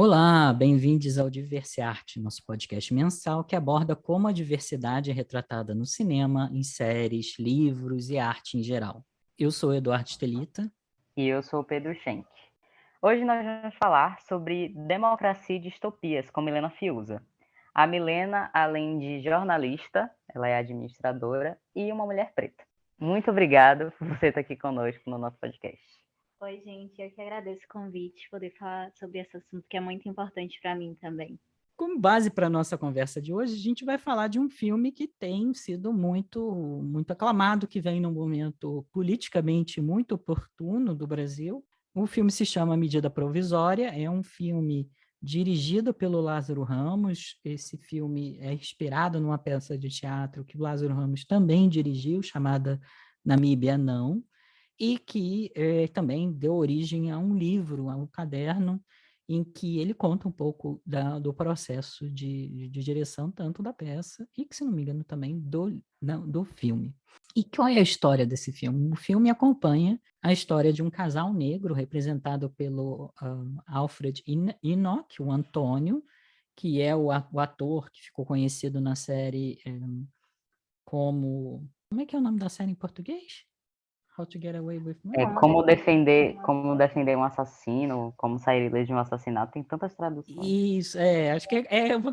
Olá, bem-vindos ao Diversarte, nosso podcast mensal que aborda como a diversidade é retratada no cinema, em séries, livros e arte em geral. Eu sou Eduardo Stelita. E eu sou o Pedro Schenck. Hoje nós vamos falar sobre democracia e distopias com Milena Fiuza. A Milena, além de jornalista, ela é administradora e uma mulher preta. Muito obrigado por você estar aqui conosco no nosso podcast. Oi, gente, eu que agradeço o convite, poder falar sobre esse assunto que é muito importante para mim também. Como base para a nossa conversa de hoje, a gente vai falar de um filme que tem sido muito aclamado, que vem num momento politicamente muito oportuno do Brasil. O filme se chama Medida Provisória, é um filme dirigido pelo Lázaro Ramos. Esse filme é inspirado numa peça de teatro que o Lázaro Ramos também dirigiu, chamada Namíbia Não, e que também deu origem a um livro, a um caderno, em que ele conta um pouco do processo de direção, tanto da peça, e que, se não me engano, também do filme. E qual é a história desse filme? O filme acompanha a história de um casal negro, representado pelo Alfred Enoch, o Antônio, que é o ator que ficou conhecido na série como... Como é que é o nome da série em português? How to Get Away with Murder? Como defender um assassino, como sair ileso de um assassinato, tem tantas traduções. Isso, acho que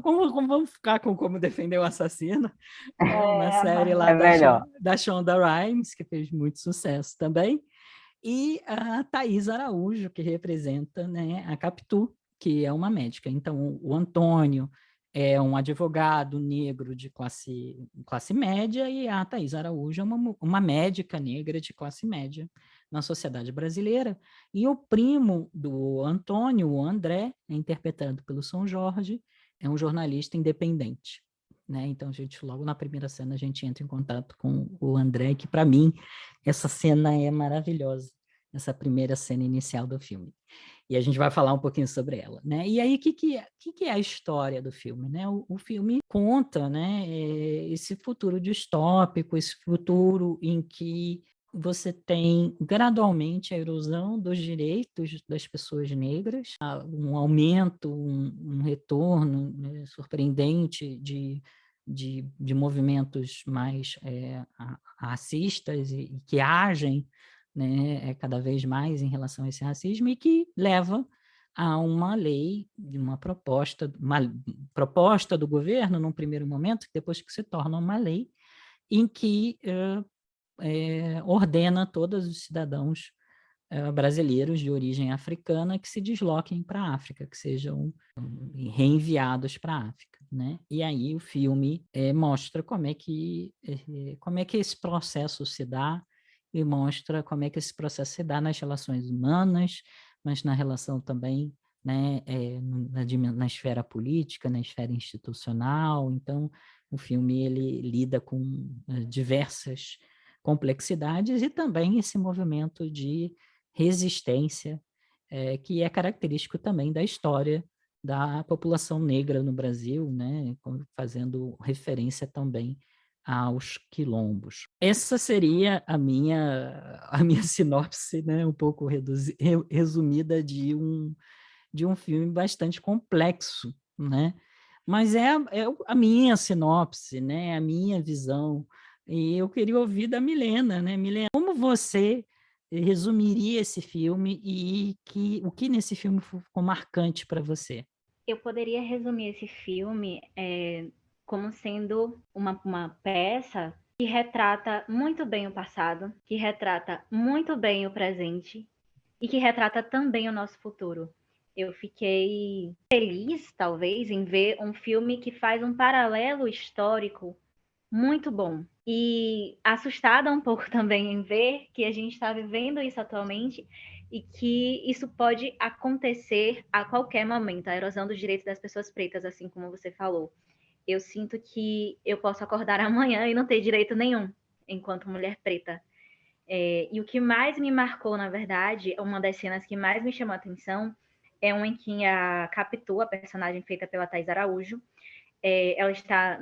como vamos ficar com Como Defender o Assassino, uma série lá da Shonda Rhimes, que fez muito sucesso também, e a Thaís Araújo, que representa, né, a Capitu, que é uma médica. Então, o Antônio é um advogado negro de classe média, e a Thaís Araújo é uma médica negra de classe média na sociedade brasileira. E o primo do Antônio, o André, é interpretado pelo São Jorge, é um jornalista independente. Né? Então, logo na primeira cena, a gente entra em contato com o André, que, para mim, essa cena é maravilhosa, essa primeira cena inicial do filme. E a gente vai falar um pouquinho sobre ela, né? E aí, o que é a história do filme, né? O filme conta, né, esse futuro distópico, esse futuro em que você tem gradualmente a erosão dos direitos das pessoas negras, um aumento, um retorno, né, surpreendente de movimentos mais racistas e que agem, né, cada vez mais em relação a esse racismo, e que leva a uma lei, uma proposta do governo, num primeiro momento, depois que se torna uma lei, em que ordena todos os cidadãos brasileiros de origem africana que se desloquem para a África, que sejam reenviados para a África, né? E aí o filme mostra como é que esse processo se dá, e mostra como é que esse processo se dá nas relações humanas, mas na relação também, né, na esfera política, na esfera institucional. Então, o filme ele lida com diversas complexidades e também esse movimento de resistência, que é característico também da história da população negra no Brasil, né, fazendo referência também aos quilombos. Essa seria a minha sinopse, né, um pouco resumida de um filme bastante complexo, né? Mas é a minha sinopse, né, a minha visão. E eu queria ouvir da Milena, né? Milena, como você resumiria esse filme e o que nesse filme ficou marcante para você? Eu poderia resumir esse filme como sendo uma peça que retrata muito bem o passado, que retrata muito bem o presente e que retrata também o nosso futuro. Eu fiquei feliz, talvez, em ver um filme que faz um paralelo histórico muito bom. E assustada um pouco também em ver que a gente está vivendo isso atualmente e que isso pode acontecer a qualquer momento, a erosão dos direitos das pessoas pretas, assim como você falou. Eu sinto que eu posso acordar amanhã e não ter direito nenhum, enquanto mulher preta. E o que mais me marcou, na verdade, uma das cenas que mais me chamou a atenção, é uma em que a Capitu, a personagem feita pela Thaís Araújo, ela está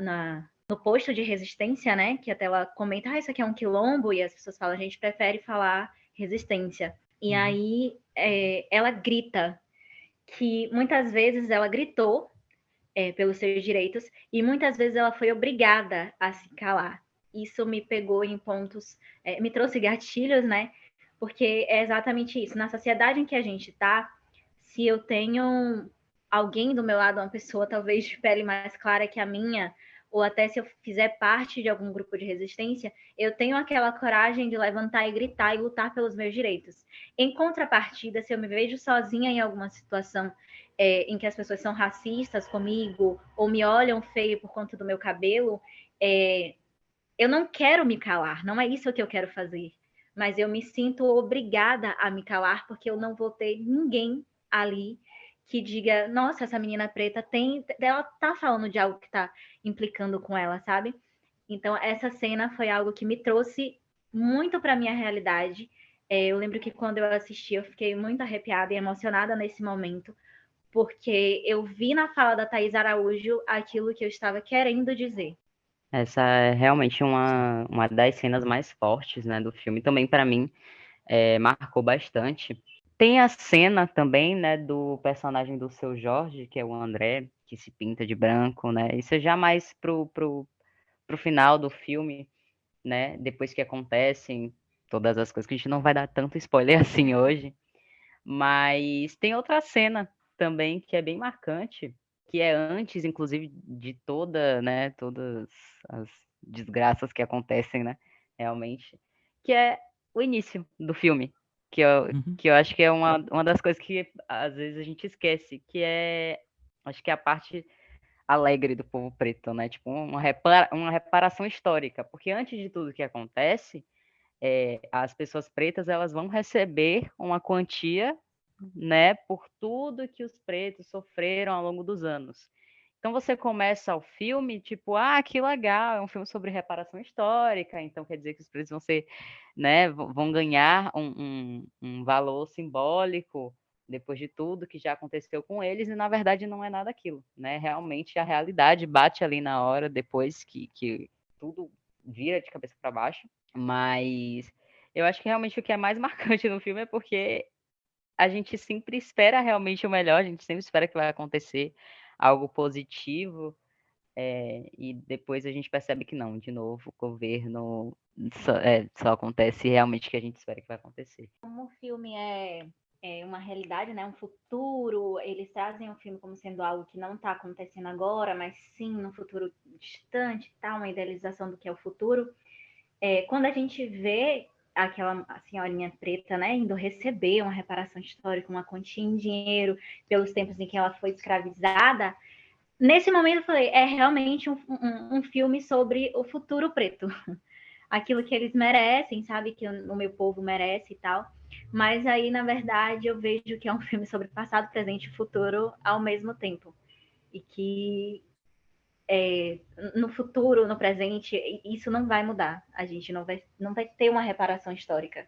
no posto de resistência, né? Que até ela comenta, isso aqui é um quilombo, e as pessoas falam, a gente prefere falar resistência. E aí ela grita que muitas vezes ela gritou pelos seus direitos e muitas vezes ela foi obrigada a se calar. Isso me pegou em pontos, me trouxe gatilhos, né? Porque é exatamente isso. Na sociedade em que a gente está, se eu tenho alguém do meu lado, uma pessoa talvez de pele mais clara que a minha, ou até se eu fizer parte de algum grupo de resistência, eu tenho aquela coragem de levantar e gritar e lutar pelos meus direitos. Em contrapartida, se eu me vejo sozinha em alguma situação em que as pessoas são racistas comigo ou me olham feio por conta do meu cabelo, eu não quero me calar, não é isso que eu quero fazer. Mas eu me sinto obrigada a me calar porque eu não vou ter ninguém ali que diga, nossa, essa menina preta ela tá falando de algo que tá implicando com ela, sabe? Então essa cena foi algo que me trouxe muito para minha realidade. Eu lembro que quando eu assisti, eu fiquei muito arrepiada e emocionada nesse momento, porque eu vi na fala da Thaís Araújo aquilo que eu estava querendo dizer. Essa é realmente uma das cenas mais fortes, né, do filme. Também, para mim, marcou bastante. Tem a cena também, né, do personagem do Seu Jorge, que é o André, que se pinta de branco, né? Isso é já mais pro final do filme, né? Depois que acontecem todas as coisas, que a gente não vai dar tanto spoiler assim hoje. Mas tem outra cena também que é bem marcante, que é antes, inclusive, de todas as desgraças que acontecem, né? Realmente, que é o início do filme, que eu acho que é uma das coisas que às vezes a gente esquece, que acho que é a parte alegre do povo preto, né? Tipo, uma reparação histórica, porque antes de tudo que acontece, as pessoas pretas elas vão receber uma quantia, né, por tudo que os pretos sofreram ao longo dos anos. Então você começa o filme tipo, que legal, é um filme sobre reparação histórica, então quer dizer que os pretos vão ser, né, vão ganhar um valor simbólico depois de tudo que já aconteceu com eles, e na verdade não é nada aquilo, né? Realmente a realidade bate ali na hora, depois que tudo vira de cabeça para baixo. Mas eu acho que realmente o que é mais marcante no filme é porque a gente sempre espera realmente o melhor, a gente sempre espera que vai acontecer algo positivo, e depois a gente percebe que não, de novo, o governo só acontece realmente o que a gente espera que vai acontecer. Como o filme é uma realidade, né, um futuro, eles trazem o filme como sendo algo que não está acontecendo agora, mas sim no futuro distante, tá, uma idealização do que é o futuro. Quando a gente vê aquela senhorinha preta, né, indo receber uma reparação histórica, uma quantia em dinheiro pelos tempos em que ela foi escravizada, nesse momento eu falei, é realmente um filme sobre o futuro preto. Aquilo que eles merecem, sabe, que o meu povo merece e tal. Mas aí, na verdade, eu vejo que é um filme sobre passado, presente e futuro ao mesmo tempo. E que no futuro, no presente, isso não vai mudar. A gente não vai ter uma reparação histórica.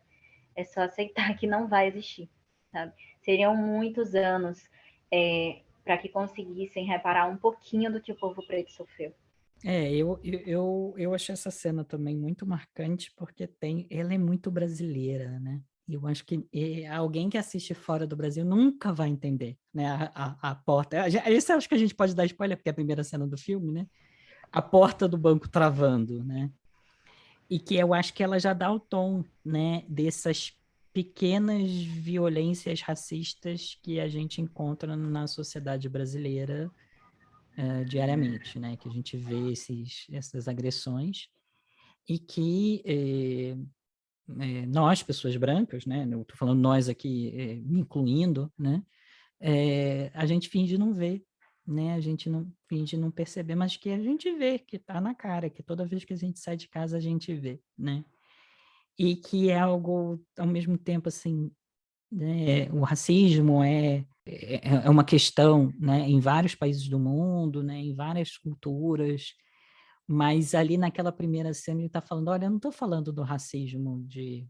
É só aceitar que não vai existir, sabe? Seriam muitos anos para que conseguissem reparar um pouquinho do que o povo preto sofreu. Eu achei essa cena também muito marcante, porque ela é muito brasileira, né? Eu acho que alguém que assiste fora do Brasil nunca vai entender, né? A porta. Isso eu acho que a gente pode dar spoiler, porque é a primeira cena do filme, né? A porta do banco travando, né? E que eu acho que ela já dá o tom, né? Dessas pequenas violências racistas que a gente encontra na sociedade brasileira diariamente, né? Que a gente vê essas agressões e que nós, pessoas brancas, né? Eu estou falando nós aqui, me incluindo, né? A gente finge não ver, né? A gente não finge não perceber, mas que a gente vê, que está na cara, que toda vez que a gente sai de casa a gente vê, né? E que é algo, ao mesmo tempo, assim, né? O racismo é uma questão, né? Em vários países do mundo, né? Em várias culturas, mas ali naquela primeira cena ele está falando, olha, eu não estou falando do racismo de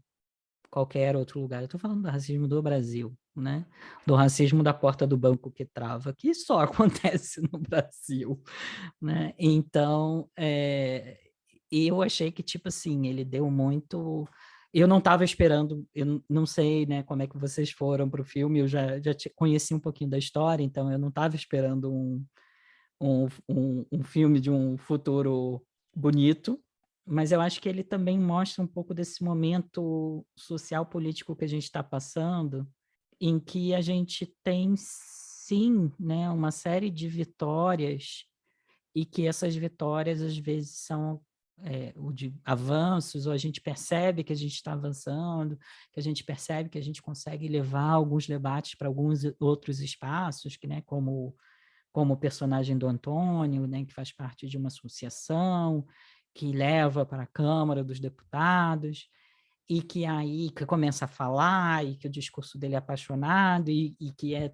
qualquer outro lugar, eu estou falando do racismo do Brasil, né? Do racismo da porta do banco que trava, que só acontece no Brasil, né? Então, eu achei que, tipo assim, ele deu muito... eu não estava esperando, eu não sei, né, como é que vocês foram para o filme, eu já conheci um pouquinho da história, então eu não estava esperando um filme de um futuro bonito, mas eu acho que ele também mostra um pouco desse momento social político que a gente está passando, em que a gente tem, sim, né, uma série de vitórias, e que essas vitórias, às vezes, são o de avanços, ou a gente percebe que a gente está avançando, que a gente percebe que a gente consegue levar alguns debates para alguns outros espaços, que, né, como o personagem do Antônio, né, que faz parte de uma associação, que leva para a Câmara dos Deputados, e que aí que começa a falar, e que o discurso dele é apaixonado, e que é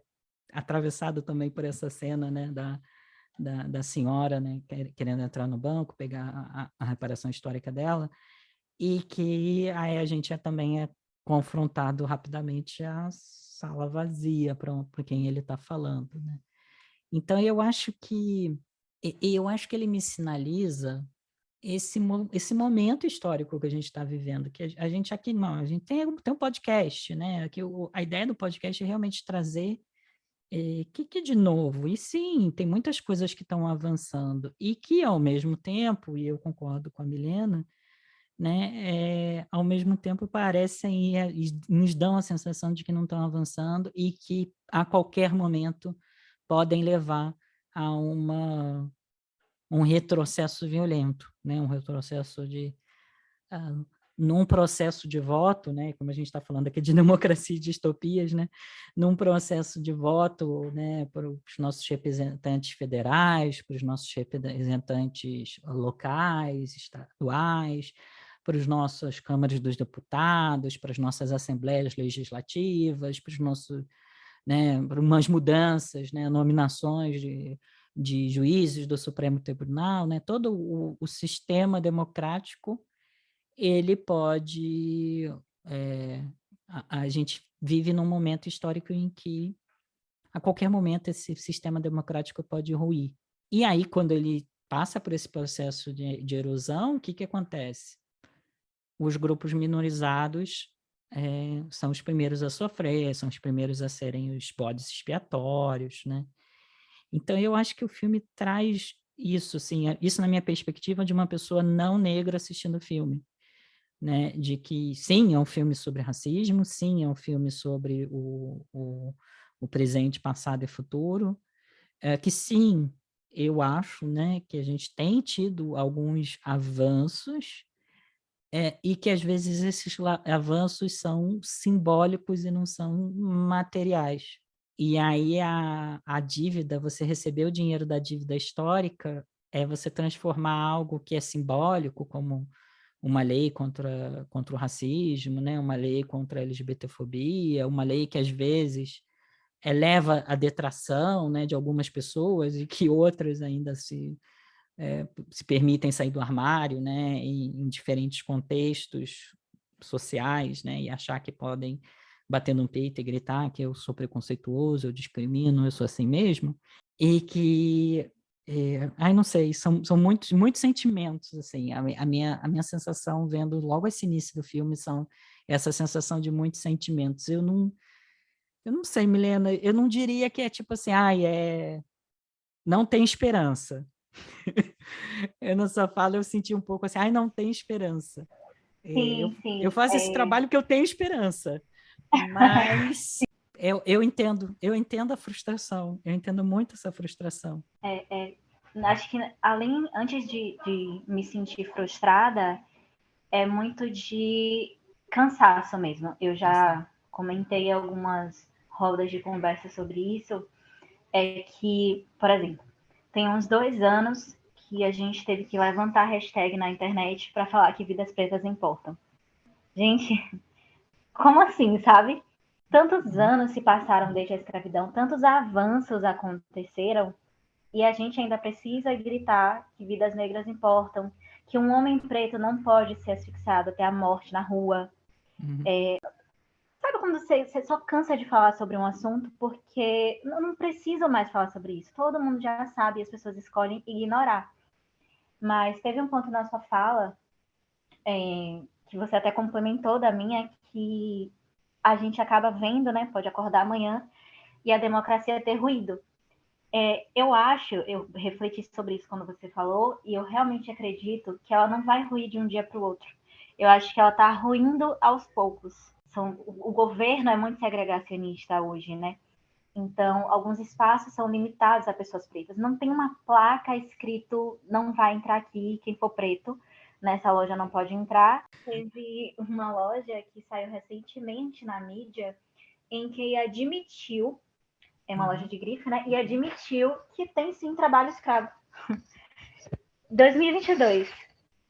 atravessado também por essa cena, né, da senhora, né, querendo entrar no banco, pegar a reparação histórica dela, e que aí a gente também é confrontado rapidamente à sala vazia para quem ele está falando, né? Então eu acho que ele me sinaliza esse momento histórico que a gente está vivendo, que a gente aqui não, a gente tem um podcast, né? Aqui a ideia do podcast é realmente trazer que de novo, e sim, tem muitas coisas que estão avançando, e que ao mesmo tempo, e eu concordo com a Milena, né, ao mesmo tempo parecem e nos dão a sensação de que não estão avançando e que a qualquer momento podem levar a um retrocesso violento, né, um retrocesso ah, num processo de voto, né, como a gente está falando aqui de democracia e distopias, né, num processo de voto, né, para os nossos representantes federais, para os nossos representantes locais, estaduais, para as nossas câmaras dos deputados, para as nossas assembleias legislativas, para os nossos, né, para umas mudanças, né, nominações de juízes do Supremo Tribunal, né, todo o sistema democrático ele pode. A gente vive num momento histórico em que, a qualquer momento, esse sistema democrático pode ruir. E aí, quando ele passa por esse processo de erosão, o que acontece? Os grupos minorizados são os primeiros a sofrer, são os primeiros a serem os bodes expiatórios, né? Então, eu acho que o filme traz isso, assim, isso na minha perspectiva de uma pessoa não negra assistindo o filme. Né, de que, sim, é um filme sobre racismo, sim, é um filme sobre o presente, passado e futuro, que sim, eu acho, né, que a gente tem tido alguns avanços, e que às vezes esses avanços são simbólicos e não são materiais. E aí a dívida, você receber o dinheiro da dívida histórica, é você transformar algo que é simbólico, como uma lei contra o racismo, né? Uma lei contra a LGBTfobia, uma lei que às vezes eleva a detração, né, de algumas pessoas e que outras ainda se permitem sair do armário, né, em diferentes contextos sociais, né, e achar que podem bater no peito e gritar que eu sou preconceituoso, eu discrimino, eu sou assim mesmo, e que não sei, são muitos sentimentos, assim, a minha sensação vendo logo esse início do filme são essa sensação de muitos sentimentos. Eu não sei, Milena, eu não diria que é tipo assim, não tem esperança. Eu na sua fala eu senti um pouco assim, não tem esperança. Sim, Eu sim. faço esse trabalho porque eu tenho esperança, mas eu entendo a frustração, eu entendo muito essa frustração. Acho que antes de me sentir frustrada, é muito de cansaço mesmo. Eu já comentei algumas rodas de conversa sobre isso, é que, por exemplo, tem uns 2 anos que a gente teve que levantar a hashtag na internet para falar que vidas pretas importam. Gente, como assim, sabe? Tantos anos se passaram desde a escravidão, tantos avanços aconteceram, e a gente ainda precisa gritar que vidas negras importam, que um homem preto não pode ser asfixiado até a morte na rua. Uhum. Sabe quando você só cansa de falar sobre um assunto porque não precisa mais falar sobre isso? Todo mundo já sabe e as pessoas escolhem ignorar. Mas teve um ponto na sua fala que você até complementou da minha, que a gente acaba vendo, né? Pode acordar amanhã e a democracia ter ruído. Eu refleti sobre isso quando você falou, e eu realmente acredito que ela não vai ruir de um dia para o outro. Eu acho que ela está ruindo aos poucos. O governo é muito segregacionista hoje, né? Então, alguns espaços são limitados a pessoas pretas. Não tem uma placa escrito não vai entrar aqui quem for preto. Nessa loja não pode entrar. Teve uma loja que saiu recentemente na mídia em que admitiu, é uma loja de grife, né? E admitiu que tem sim trabalho escravo. 2022,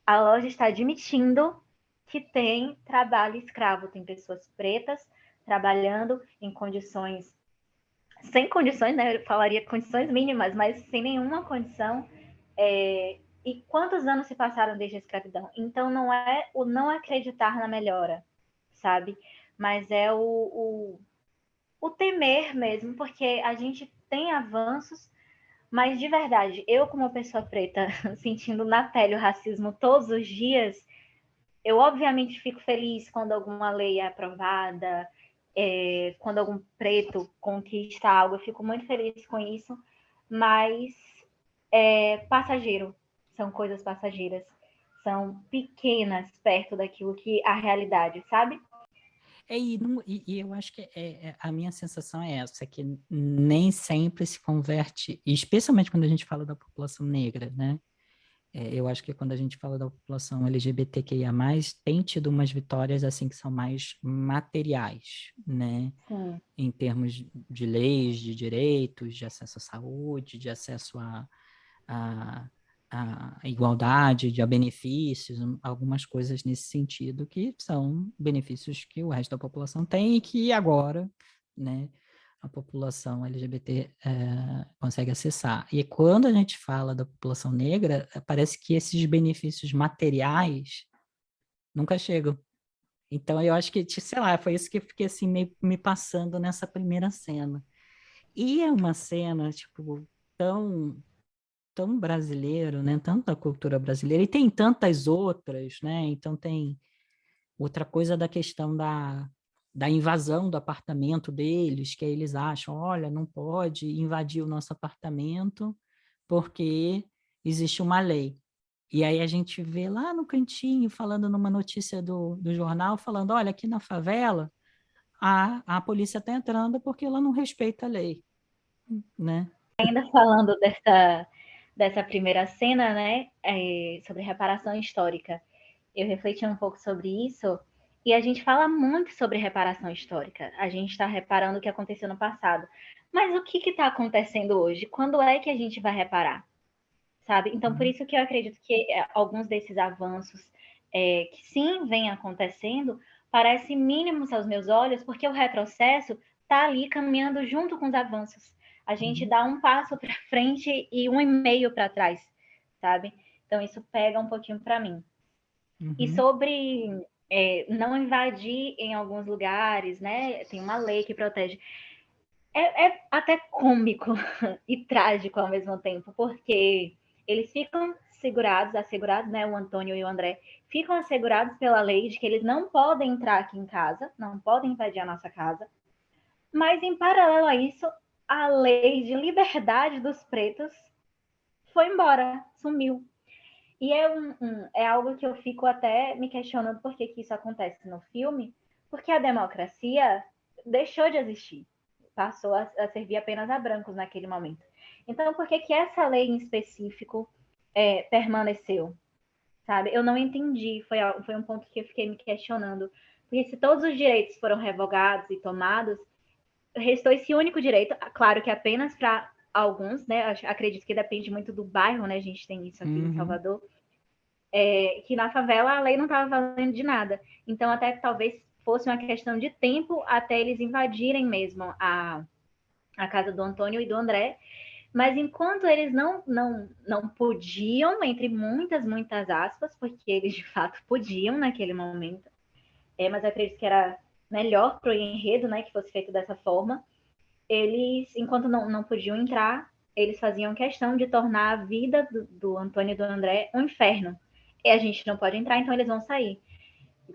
a loja está admitindo que tem trabalho escravo. Tem pessoas pretas trabalhando em condições sem condições, né? Eu falaria condições mínimas, mas sem nenhuma condição. E quantos anos se passaram desde a escravidão? Então, não é o não acreditar na melhora, sabe? Mas é o temer mesmo, porque a gente tem avanços, mas de verdade, eu como pessoa preta, sentindo na pele o racismo todos os dias, eu obviamente fico feliz quando alguma lei é aprovada, quando algum preto conquista algo, eu fico muito feliz com isso, mas passageiro, são coisas passageiras, são pequenas perto daquilo que a realidade, sabe? E eu acho que a minha sensação é essa, que nem sempre se converte, especialmente quando a gente fala da população negra, né? Eu acho que quando a gente fala da população LGBTQIA+, tem tido umas vitórias assim que são mais materiais, né? Sim. Em termos de leis, de direitos, de acesso à saúde, de acesso a igualdade, a benefícios, algumas coisas nesse sentido que são benefícios que o resto da população tem e que agora, né, a população LGBT consegue acessar. E quando a gente fala da população negra, parece que esses benefícios materiais nunca chegam. Então, eu acho que, sei lá, foi isso que eu fiquei assim, me passando nessa primeira cena. E é uma cena, tipo, tão brasileiro, né? Tanta cultura brasileira, e tem tantas outras, né? Então tem outra coisa da questão da invasão do apartamento deles, que aí eles acham, olha, não pode invadir o nosso apartamento porque existe uma lei. E aí a gente vê lá no cantinho, falando numa notícia do jornal, falando, olha, aqui na favela, a polícia está entrando porque ela não respeita a lei, né? Ainda falando dessa primeira cena, né, sobre reparação histórica, eu refleti um pouco sobre isso, e a gente fala muito sobre reparação histórica. A gente está reparando o que aconteceu no passado. Mas o que está acontecendo hoje? Quando é que a gente vai reparar? Sabe? Então, por isso que eu acredito que alguns desses avanços que sim vêm acontecendo parecem mínimos aos meus olhos, porque o retrocesso está ali caminhando junto com os avanços. A gente dá um passo para frente e um e meio para trás, sabe? Então, isso pega um pouquinho para mim. E sobre não invadir em alguns lugares, né? Tem uma lei que protege. É até cômico e trágico ao mesmo tempo, porque eles ficam assegurados, né? O Antônio e o André ficam assegurados pela lei de que eles não podem entrar aqui em casa, não podem invadir a nossa casa. Mas, em paralelo a isso, a lei de liberdade dos pretos foi embora, sumiu. E é algo que eu fico até me questionando por que isso acontece no filme, porque a democracia deixou de existir, passou a servir apenas a brancos naquele momento. Então, por que essa lei em específico permaneceu? Sabe? Eu não entendi, foi um ponto que eu fiquei me questionando, porque se todos os direitos foram revogados e tomados, restou esse único direito, claro que apenas para alguns, né? Acredito que depende muito do bairro, né? A gente tem isso aqui em Salvador, que na favela a lei não estava valendo de nada. Então, até que talvez fosse uma questão de tempo até eles invadirem mesmo a casa do Antônio e do André. Mas enquanto eles não podiam, entre muitas aspas, porque eles de fato podiam naquele momento, mas eu acredito que era melhor para o enredo, né, que fosse feito dessa forma, eles, enquanto não podiam entrar, eles faziam questão de tornar a vida do Antônio e do André um inferno. E a gente não pode entrar, então eles vão sair.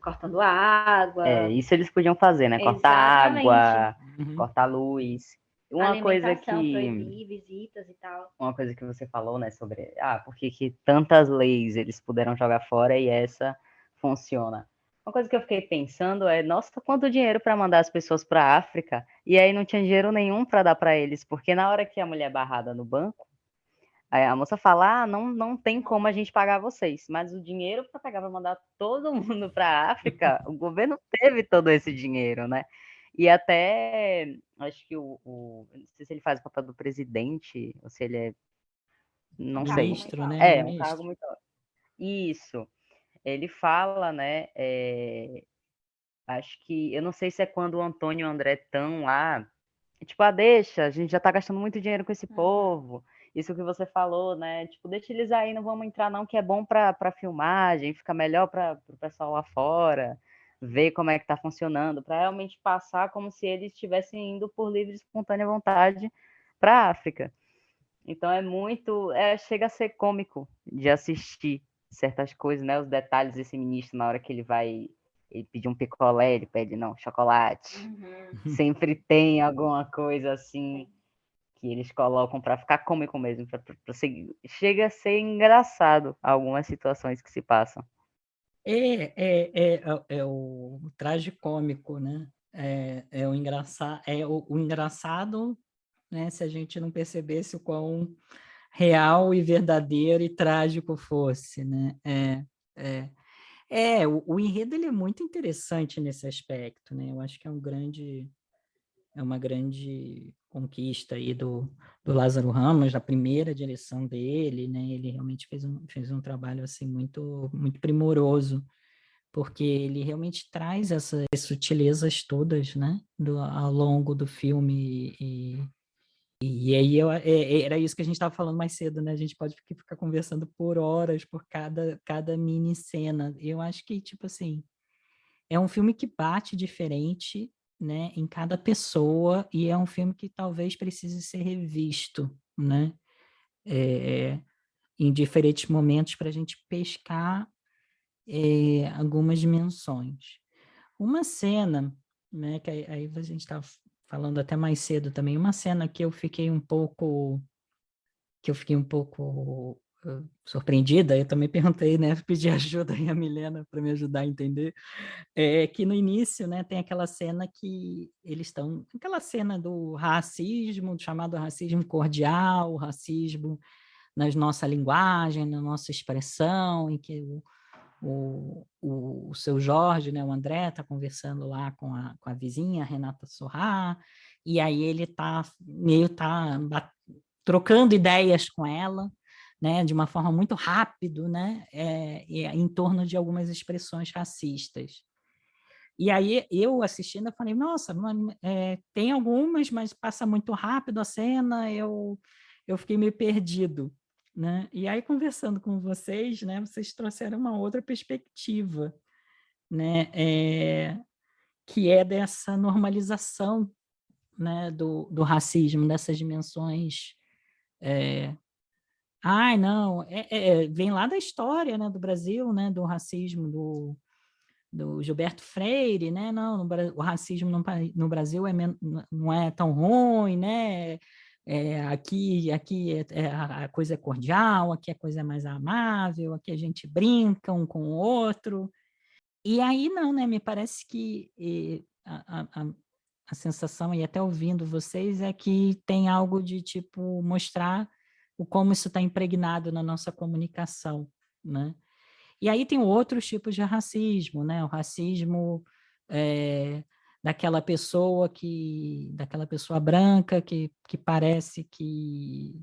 cortando a água. Isso eles podiam fazer, né? Cortar Exatamente. água, cortar luz. Uma coisa Alimentação, que proibir visitas e tal. uma coisa que você falou, né, sobre por que tantas leis eles puderam jogar fora e essa funciona. Uma coisa que eu fiquei pensando é, nossa, quanto dinheiro para mandar as pessoas para a África e aí não tinha dinheiro nenhum para dar para eles, porque na hora que a mulher é barrada no banco, aí a moça fala, não tem como a gente pagar vocês, mas o dinheiro para pegar para mandar todo mundo para a África, o governo teve todo esse dinheiro, né? E até, acho que não sei se ele faz o papel do presidente, ou se ele é, não sei. Ministro, né? Um cargo muito... Isso. Ele fala, né, acho que, eu não sei se é quando o Antônio e o André estão lá, tipo, deixa, a gente já tá gastando muito dinheiro com esse povo, isso que você falou, né, tipo, deixa eles aí, não vamos entrar não, que é bom para filmagem, fica melhor para o pessoal lá fora, ver como é que tá funcionando, para realmente passar como se eles estivessem indo por livre e espontânea vontade para a África. Então chega a ser cômico de assistir certas coisas, né, os detalhes desse ministro na hora que ele pedir um picolé, ele pede, não, chocolate. Sempre tem alguma coisa assim que eles colocam para ficar cômico mesmo. Chega a ser engraçado algumas situações que se passam. É o tragicômico, né? O engraçado, né? Se a gente não percebesse o quão real e verdadeiro e trágico fosse, né? O enredo ele é muito interessante nesse aspecto, né? Eu acho que é uma grande conquista aí do Lázaro Ramos, da primeira direção dele, né? Ele realmente fez um trabalho assim muito muito primoroso, porque ele realmente traz essas sutilezas todas, né? Ao longo do filme e aí era isso que a gente estava falando mais cedo, né? A gente pode ficar conversando por horas por cada mini cena. Eu acho que, tipo assim, é um filme que bate diferente, né, em cada pessoa e é um filme que talvez precise ser revisto, né? Em diferentes momentos para a gente pescar algumas dimensões. Uma cena, né, que aí a gente estava falando até mais cedo também, uma cena que eu fiquei um pouco surpreendida, eu também perguntei, né, pedi ajuda aí a Milena para me ajudar a entender, que no início, né, tem aquela cena que eles estão, aquela cena do racismo, chamado racismo cordial, racismo na nossa linguagem, na nossa expressão, em que o seu Jorge, né, o André, está conversando lá com a vizinha, a Renata Sorrá, e aí ele está trocando ideias com ela, né, de uma forma muito rápido, né, em torno de algumas expressões racistas. E aí eu assistindo, eu falei, nossa, tem algumas, mas passa muito rápido a cena, eu fiquei meio perdido, né? E aí conversando com vocês, né, vocês trouxeram uma outra perspectiva, né, que é dessa normalização, né, do racismo, dessas dimensões. Não, vem lá da história, né, do Brasil, né, do racismo, do Gilberto Freire, né? Não, o racismo no Brasil não é tão ruim, né? Aqui a coisa é cordial, aqui a coisa é mais amável, aqui a gente brinca um com o outro. E aí não, né? Me parece que a sensação, e até ouvindo vocês, é que tem algo de tipo mostrar como isso está impregnado na nossa comunicação, né? E aí tem outros tipos de racismo, né? O racismo daquela pessoa branca que parece que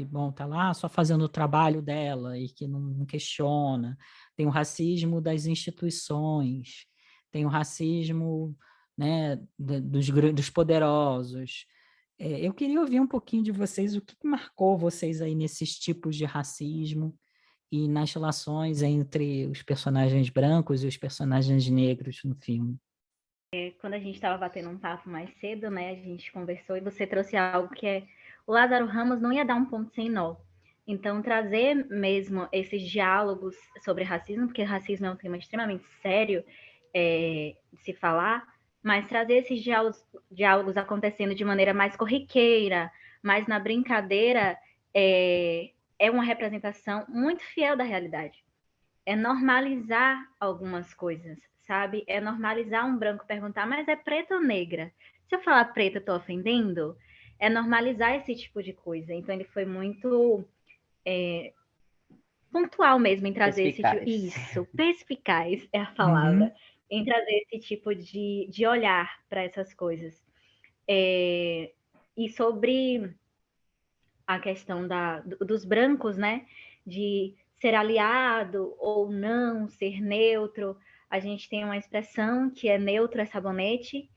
bom, tá lá só fazendo o trabalho dela e que não questiona. Tem o racismo das instituições, tem o racismo, né, dos poderosos. Eu queria ouvir um pouquinho de vocês, o que marcou vocês aí nesses tipos de racismo e nas relações entre os personagens brancos e os personagens negros no filme. Quando a gente estava batendo um papo mais cedo, né, a gente conversou e você trouxe algo que o Lázaro Ramos não ia dar um ponto sem nó. Então, trazer mesmo esses diálogos sobre racismo, porque racismo é um tema extremamente sério de se falar, mas trazer esses diálogos acontecendo de maneira mais corriqueira, mais na brincadeira, é uma representação muito fiel da realidade. É normalizar algumas coisas, sabe? É normalizar um branco perguntar, mas é preta ou negra? Se eu falar preta, eu tô ofendendo? É normalizar esse tipo de coisa. Então, ele foi muito pontual mesmo em trazer Perspicaz. Isso, perspicaz é a palavra. Uhum. Em trazer esse tipo de olhar para essas coisas. E sobre a questão dos brancos, né? De ser aliado ou não, ser neutro. A gente tem uma expressão que é neutro é sabonete.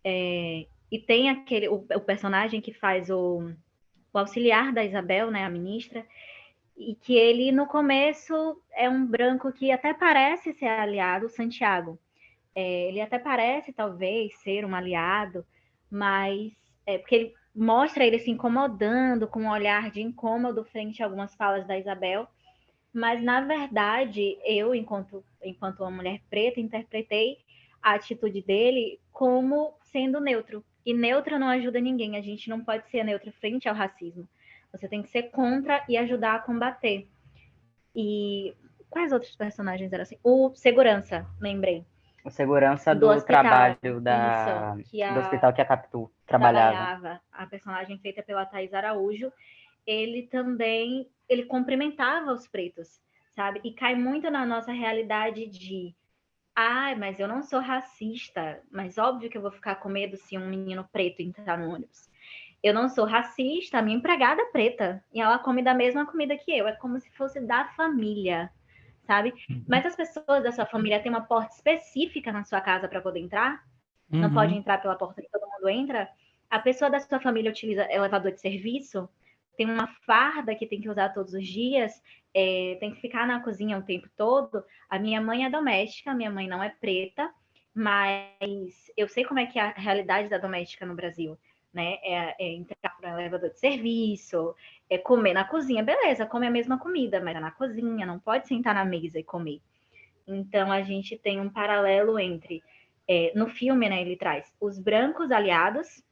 E tem o personagem que faz o auxiliar da Isabel, né? A ministra. E que ele, no começo, é um branco que até parece ser aliado, o Santiago. Ele até parece, talvez, ser um aliado, mas porque ele mostra ele se incomodando com um olhar de incômodo frente a algumas falas da Isabel, mas, na verdade, eu, enquanto uma mulher preta, interpretei a atitude dele como sendo neutro. E neutro não ajuda ninguém, a gente não pode ser neutro frente ao racismo. Você tem que ser contra e ajudar a combater. E quais outros personagens eram assim? O segurança, lembrei. O segurança Do do hospital. trabalho Isso, que do hospital que a Capitu trabalhava. trabalhava, a personagem feita pela Thais Araújo, ele também, ele cumprimentava os pretos, sabe? E cai muito na nossa realidade de, mas eu não sou racista, mas óbvio que eu vou ficar com medo se um menino preto entrar no ônibus. Eu não sou racista, a minha empregada é preta, e ela come da mesma comida que eu, é como se fosse da família, sabe? Mas as pessoas da sua família têm uma porta específica na sua casa para poder entrar, não pode Uhum. entrar pela porta que todo mundo entra. A pessoa da sua família utiliza elevador de serviço, tem uma farda que tem que usar todos os dias, tem que ficar na cozinha o tempo todo. A minha mãe é doméstica, a minha mãe não é preta, mas eu sei como é que é a realidade da doméstica no Brasil, né? Entrar para um elevador de serviço, comer na cozinha, beleza, come a mesma comida, mas é na cozinha, não pode sentar na mesa e comer. Então a gente tem um paralelo entre no filme, né, ele traz os brancos aliados,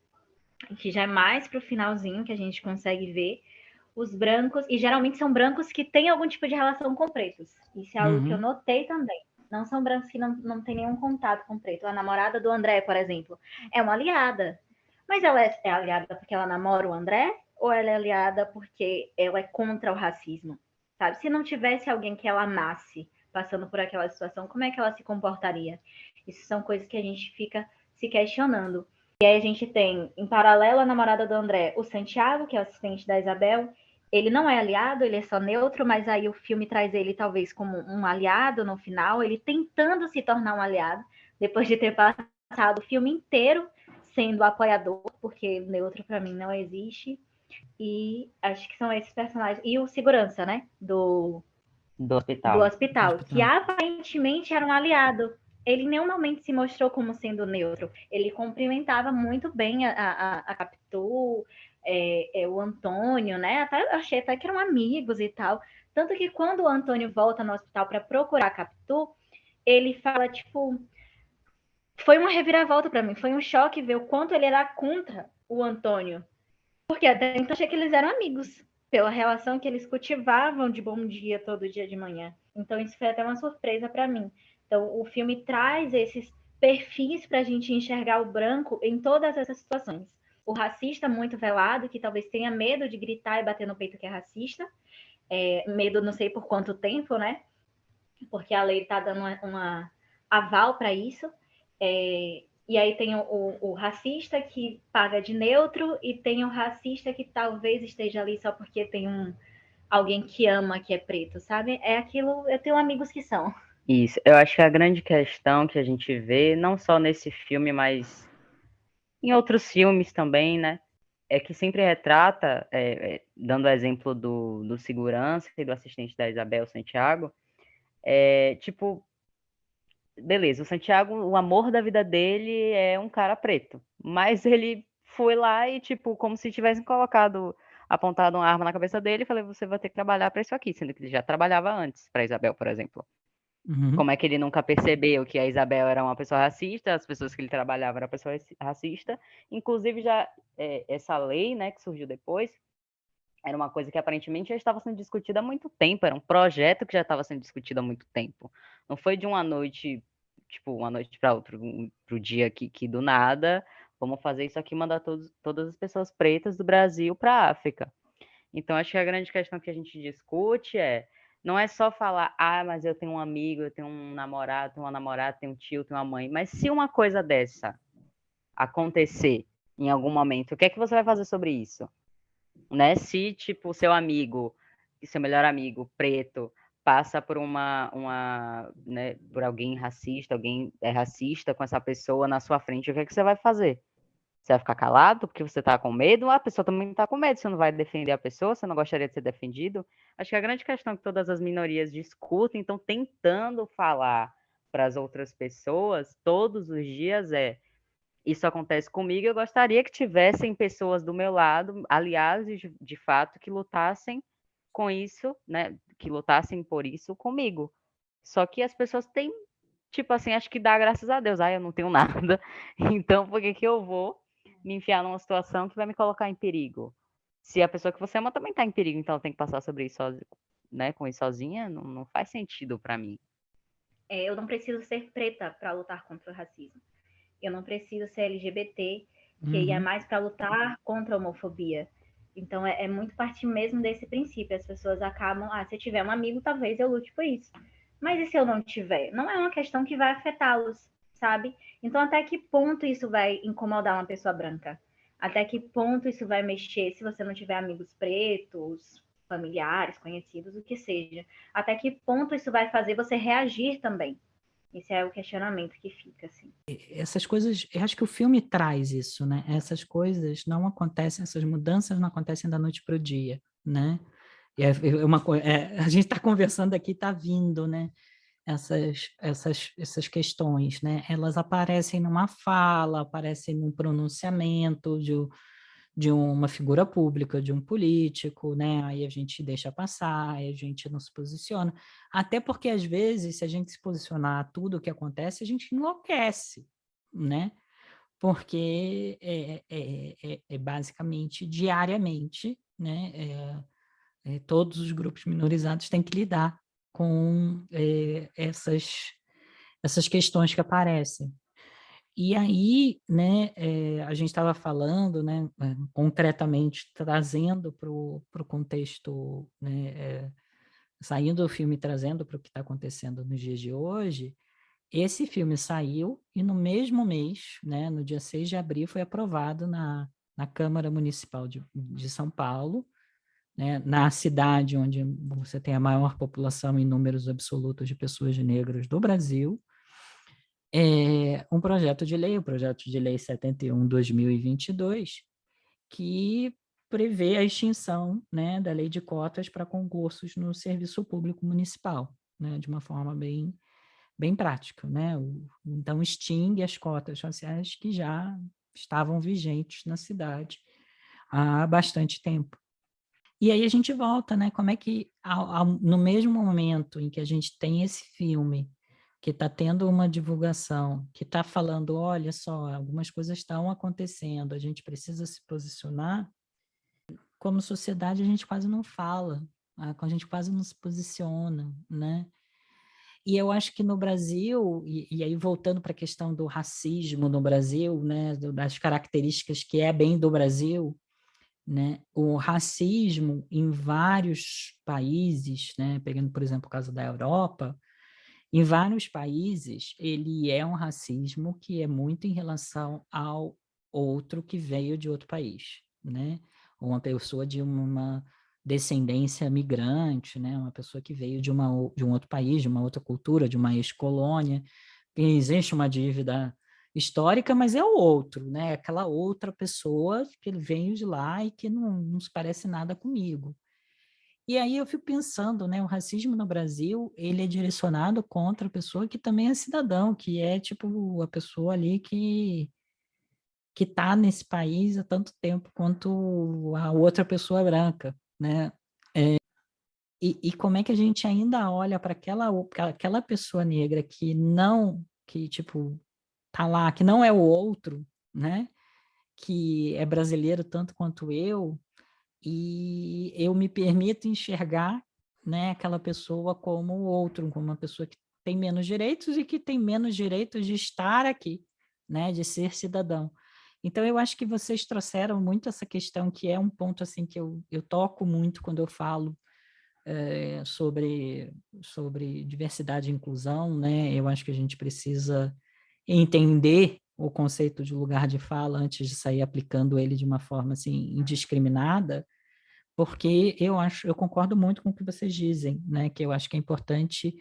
que já é mais para o finalzinho que a gente consegue ver, os brancos, e geralmente são brancos que têm algum tipo de relação com pretos. Isso é algo que eu Uhum. notei também. Não são brancos que não têm nenhum contato com preto. A namorada do André, por exemplo, é uma aliada. Mas ela é aliada porque ela namora o André? Ou ela é aliada porque ela é contra o racismo? Sabe? Se não tivesse alguém que ela amasse passando por aquela situação, como é que ela se comportaria? Isso são coisas que a gente fica se questionando. E aí a gente tem, em paralelo, a namorada do André, o Santiago, que é o assistente da Isabel. Ele não é aliado, ele é só neutro, mas aí o filme traz ele talvez como um aliado no final, ele tentando se tornar um aliado, depois de ter passado o filme inteiro sendo apoiador, porque neutro para mim não existe. E acho que são esses personagens. E o segurança, né? Do Do hospital. hospital, que aparentemente era um aliado. Ele em nenhum momento se mostrou como sendo neutro. Ele cumprimentava muito bem a Capitu, o Antônio, né? Achei até que eram amigos e tal. Tanto que quando o Antônio volta no hospital para procurar a Capitu, ele fala, tipo, foi uma reviravolta para mim, foi um choque ver o quanto ele era contra o Antônio. Porque até então achei que eles eram amigos, pela relação que eles cultivavam de bom dia todo dia de manhã. Então isso foi até uma surpresa para mim. Então o filme traz esses perfis para a gente enxergar o branco em todas essas situações. O racista muito velado, que talvez tenha medo de gritar e bater no peito que é racista, medo não sei por quanto tempo, né? Porque a lei está dando uma aval para isso. E aí tem o racista que paga de neutro e tem o racista que talvez esteja ali só porque tem alguém que ama que é preto, sabe? É aquilo, eu tenho amigos que são. Isso, eu acho que a grande questão que a gente vê, não só nesse filme, mas em outros filmes também, né? É que sempre retrata, dando o exemplo do segurança e do assistente da Isabel Santiago, tipo, beleza, o Santiago, o amor da vida dele é um cara preto, mas ele foi lá e, tipo, como se tivessem colocado apontado uma arma na cabeça dele e falei, você vai ter que trabalhar para isso aqui, sendo que ele já trabalhava antes para Isabel, por exemplo. Como é que ele nunca percebeu que a Isabel era uma pessoa racista, as pessoas que ele trabalhava eram pessoas racistas. Inclusive, já essa lei, né, que surgiu depois, era uma coisa que aparentemente já estava sendo discutida há muito tempo, era um projeto que já estava sendo discutido há muito tempo. Não foi de uma noite, tipo, uma noite para outra, para o dia que do nada, vamos fazer isso aqui, mandar todas as pessoas pretas do Brasil para a África. Então, acho que a grande questão que a gente discute não é só falar, mas eu tenho um amigo, eu tenho um namorado, tenho uma namorada, tenho um tio, tenho uma mãe. Mas se uma coisa dessa acontecer em algum momento, o que é que você vai fazer sobre isso? Né? Se, tipo, seu amigo, seu melhor amigo preto, passa por né, por alguém racista, alguém é racista com essa pessoa na sua frente, o que é que você vai fazer? Você vai ficar calado porque você está com medo? A pessoa também está com medo. Você não vai defender a pessoa? Você não gostaria de ser defendido? Acho que a grande questão que todas as minorias discutem, estão tentando falar para as outras pessoas todos os dias isso acontece comigo, eu gostaria que tivessem pessoas do meu lado, aliados de fato, que lutassem com isso, né? Que lutassem por isso comigo. Só que as pessoas têm, tipo assim, acho que dá graças a Deus. Eu não tenho nada, então por que eu vou me enfiar numa situação que vai me colocar em perigo? Se a pessoa que você ama também está em perigo, então ela tem que passar sobre isso, né, com isso sozinha, não faz sentido para mim. Eu não preciso ser preta para lutar contra o racismo. Eu não preciso ser LGBT, que é mais para lutar contra a homofobia. Então, é muito parte mesmo desse princípio. As pessoas acabam, se eu tiver um amigo, talvez eu lute por isso. Mas e se eu não tiver? Não é uma questão que vai afetá-los, sabe? Então, até que ponto isso vai incomodar uma pessoa branca? Até que ponto isso vai mexer se você não tiver amigos pretos, familiares, conhecidos, o que seja? Até que ponto isso vai fazer você reagir também? Esse é o questionamento que fica, assim. Essas coisas, eu acho que o filme traz isso, né? Essas coisas não acontecem, essas mudanças não acontecem da noite para o dia, né? A gente está conversando aqui, está vindo, né? Essas questões, né? Elas aparecem numa fala, aparecem num pronunciamento de uma figura pública, de um político, né? Aí a gente deixa passar, aí a gente não se posiciona. Até porque, às vezes, se a gente se posicionar a tudo o que acontece, a gente enlouquece, né? Porque basicamente, diariamente, né? Todos os grupos minorizados têm que lidar com essas questões que aparecem. E aí, né, a gente estava falando, né, concretamente trazendo para o contexto, né, saindo do filme e trazendo para o que está acontecendo nos dias de hoje, esse filme saiu e no mesmo mês, né, no dia 6 de abril, foi aprovado na Câmara Municipal de São Paulo, né, na cidade onde você tem a maior população em números absolutos de pessoas negras do Brasil, um projeto de lei, o projeto de lei 71/2022, que prevê a extinção, né, da lei de cotas para concursos no serviço público municipal, né, de uma forma bem prática, né? Então extingue as cotas raciais que já estavam vigentes na cidade há bastante tempo. E aí a gente volta, né? Como é que no mesmo momento em que a gente tem esse filme que está tendo uma divulgação, que está falando, olha só, algumas coisas estão acontecendo, a gente precisa se posicionar, como sociedade a gente quase não fala, a gente quase não se posiciona, né? E eu acho que no Brasil, e aí voltando para a questão do racismo no Brasil, né, das características que é bem do Brasil, né, o racismo em vários países, né, pegando, por exemplo, o caso da Europa, em vários países, ele é um racismo que é muito em relação ao outro que veio de outro país, né? Uma pessoa de uma descendência migrante, né? Uma pessoa que veio de um outro país, de uma outra cultura, de uma ex-colônia. Existe uma dívida histórica, mas é o outro, né? Aquela outra pessoa que ele veio de lá e que não se parece nada comigo. E aí eu fico pensando, né, o racismo no Brasil, ele é direcionado contra a pessoa que também é cidadão, que é tipo a pessoa ali que que está nesse país há tanto tempo quanto a outra pessoa branca, né? E como é que a gente ainda olha para aquela pessoa negra que não, que tipo, tá lá, que não é o outro, né? Que é brasileiro tanto quanto eu, e eu me permito enxergar, né, aquela pessoa como o outro, como uma pessoa que tem menos direitos e que tem menos direitos de estar aqui, né, de ser cidadão. Então, eu acho que vocês trouxeram muito essa questão, que é um ponto assim que eu toco muito quando eu falo sobre diversidade e inclusão, né? Eu acho que a gente precisa entender o conceito de lugar de fala antes de sair aplicando ele de uma forma assim indiscriminada, porque eu concordo muito com o que vocês dizem, né? Que eu acho que é importante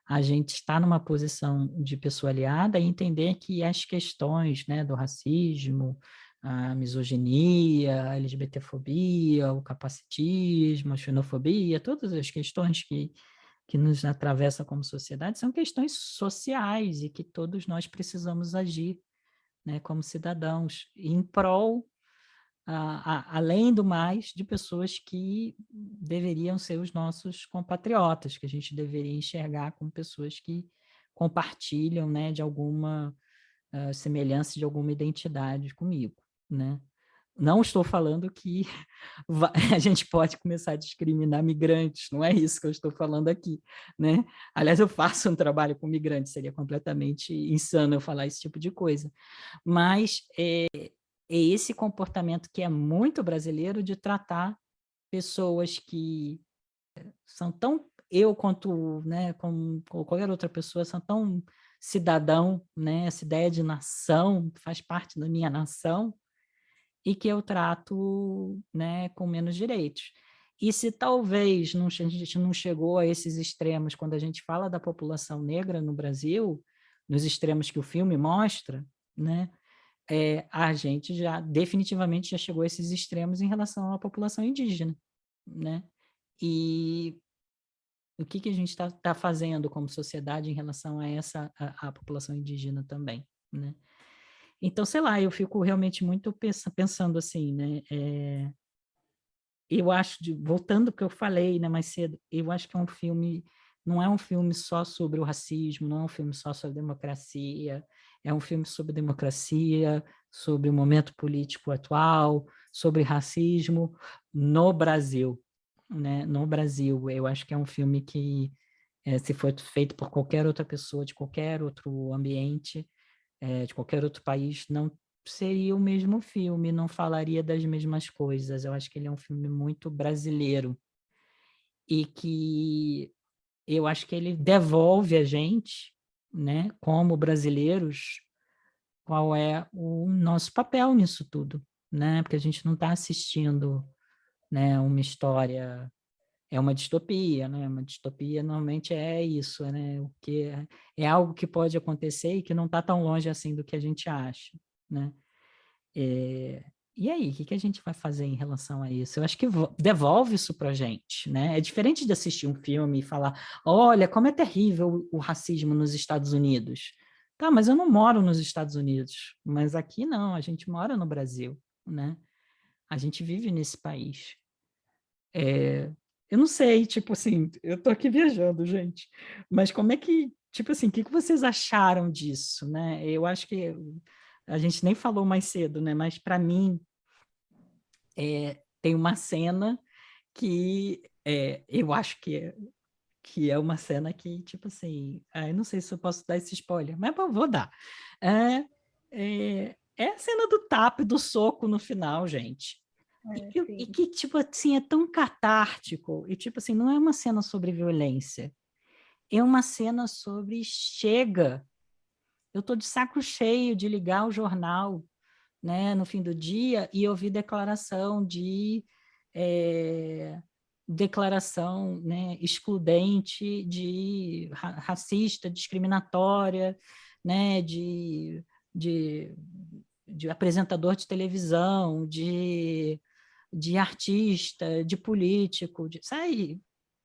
a gente estar numa posição de pessoa aliada e entender que as questões, né, do racismo, a misoginia, a LGBTfobia, o capacitismo, a xenofobia, todas as questões que nos atravessam como sociedade são questões sociais e que todos nós precisamos agir, né, como cidadãos, em prol além do mais, de pessoas que deveriam ser os nossos compatriotas, que a gente deveria enxergar como pessoas que compartilham, né, de alguma semelhança, de alguma identidade comigo, né? Não estou falando que a gente pode começar a discriminar migrantes, não é isso que eu estou falando aqui, né? Aliás, eu faço um trabalho com migrantes, seria completamente insano eu falar esse tipo de coisa. Mas é esse comportamento que é muito brasileiro de tratar pessoas que são tão, eu quanto, né, como qualquer outra pessoa, são tão cidadão, né, essa ideia de nação faz parte da minha nação, e que eu trato, né, com menos direitos. E se talvez a gente não chegou a esses extremos quando a gente fala da população negra no Brasil, nos extremos que o filme mostra, né, a gente já definitivamente já chegou a esses extremos em relação à população indígena, né? E o que a gente está fazendo como sociedade em relação a a população indígena também, né? Então, sei lá, eu fico realmente muito pensando assim, né? Eu acho, voltando ao que eu falei, né, mais cedo, eu acho que é um filme, não é um filme só sobre o racismo, não é um filme só sobre democracia, é um filme sobre democracia, sobre o momento político atual, sobre racismo no Brasil, né? No Brasil, eu acho que é um filme que, se for feito por qualquer outra pessoa, de qualquer outro ambiente, de qualquer outro país, não seria o mesmo filme, não falaria das mesmas coisas. Eu acho que ele é um filme muito brasileiro e que eu acho que ele devolve a gente, né, como brasileiros, qual é o nosso papel nisso tudo, né? Porque a gente não está assistindo, né, uma história, é uma distopia, né? Uma distopia normalmente é isso, né? O que é algo que pode acontecer e que não está tão longe assim do que a gente acha, né? E aí, o que a gente vai fazer em relação a isso? Eu acho que devolve isso para a gente, né? É diferente de assistir um filme e falar, olha, como é terrível o racismo nos Estados Unidos. Tá, mas eu não moro nos Estados Unidos, mas aqui não, a gente mora no Brasil, né? A gente vive nesse país. Eu não sei, tipo assim, eu tô aqui viajando, gente, mas como é que, tipo assim, o que vocês acharam disso, né? Eu acho que a gente nem falou mais cedo, né? Mas para mim tem uma cena que eu acho que é uma cena que, tipo assim, eu não sei se eu posso dar esse spoiler, mas bom, vou dar. É a cena do tapa e do soco no final, gente. E que, tipo assim, é tão catártico. E, tipo assim, não é uma cena sobre violência. É uma cena sobre chega. Eu tô de saco cheio de ligar o jornal, né, no fim do dia e ouvir declaração, né, excludente, de racista, discriminatória, né, de, de apresentador de televisão, de artista, de político, sai,